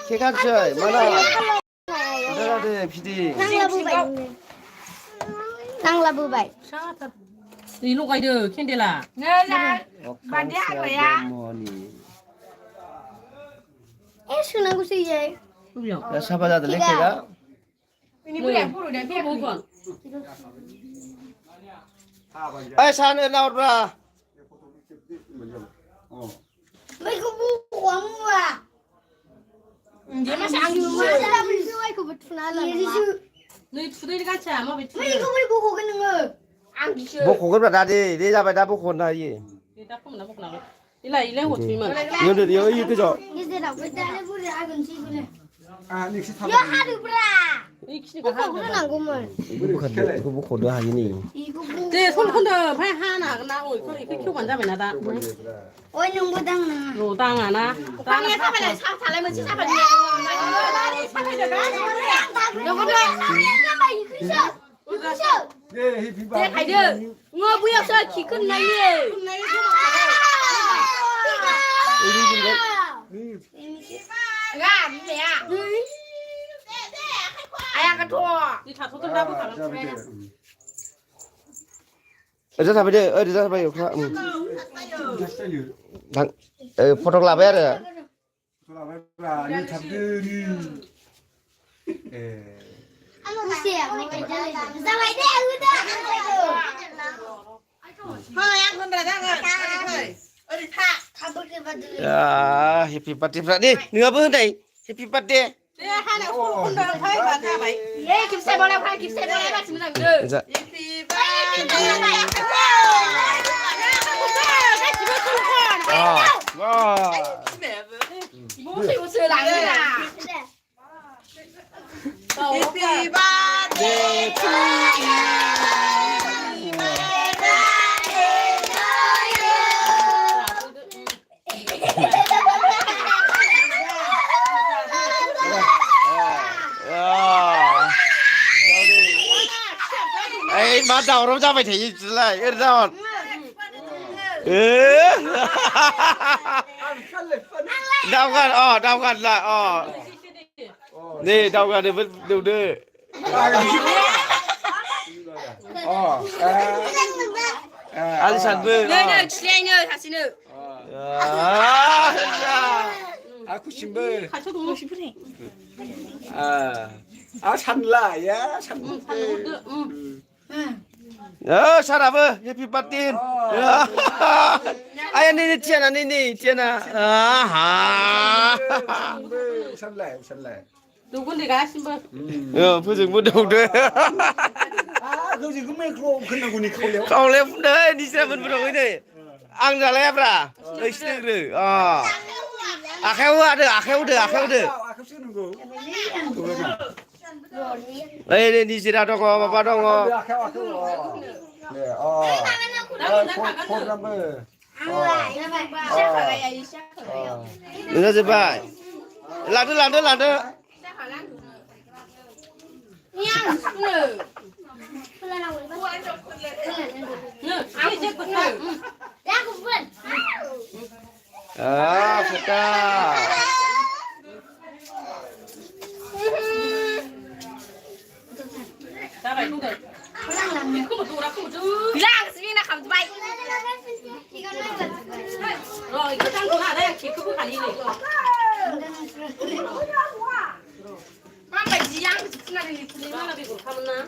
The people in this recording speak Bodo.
개가지 mana udah ada PD Nang labu baik. Đi lúc ai được khen đi là. bạn đi ăn rồi à Sunang gusto yay. Không hiểu. ya siapa dah lek kega Ini boleh puru dan dia bukan. san nào ra May kubukuha mo ah. Dia masih angin. Masarap rin suway ko ba't funalan ma? Nơi phụ đây cái chả mà bị. May ikaw may buko ka nang bố khổ cái đặt đi đi ra bài đá bố khổ là gì Đi đáp không nào bốc nào. Đi lại lên một thủy mà. nhiều được nhiều ý cái chỗ Kasi daw, ba't dali po rin agon si Bule? 닉시 타. Yo, hadu bra! Đi cái Buko cái ko na nang gumol. bố khổ đưa hàng gì Iko buko. Thế không được phải ha na ôi cái kêu quản gia phải là ta. Oy, nung budang na. Đồ tang à na. Tang nghe sao phải lại sao thả lại mình sao phải nhiều. Sao phải được cái. Yo, ko na. May ikusa. Ikusa. 네, 비바. Thế phải được. Ngồi bây giờ chỉ cần này đi. Ga, mẹ. Ai ăn cái thua. Đi thả thuốc đáp thả. ở đây sao bây giờ ở đây sao bây giờ 됐어요. thằng photo là bé rồi 돌아와라. 이 잠들이. 예. Kasi ako may dali. Sabay de, uda. Thôi ăn con ra thôi. Thôi. Ở đi thả. Kabul ke badu. ya happy birthday Pak đi nửa bữa này happy birthday Thế hai này không được thôi bạn ra vậy. Ê kịp xe bao lâu hai kịp xe bao lâu bạn chỉ làm được. dạ Bố thì bố sửa lại đi à. Happy birthday to ấy bắt đầu nó ra phải thấy lại cái sao đau gan lại đi đau gan đi vẫn đều đưa Alexander Nơi chị nơi thả xin nữa. 아쿠심벌. 같이 너무 싶으네. 산라야. 산. Sarap happy birthday ay ni Tiana 산라. 누군데 가신 분? phước muốn đầu đưa 그 지금 매크로 끝나고니 콜려. không lẽ đấy đi xe vẫn đầu này ăn ra lép ra đây xin được khéo được 아까 쓰는 거. đây đi xe ra đâu có mà đâu có 네, 폰 넘버. đừng ra bài làm nữa Fuka Ra vậy không được. Không một tù đã không một chứ. Lang xin là khẩm vậy. Rồi cái trang của hạ đây chỉ cứ khả đi này. Con phải gì ăn? Là bị của thăm na.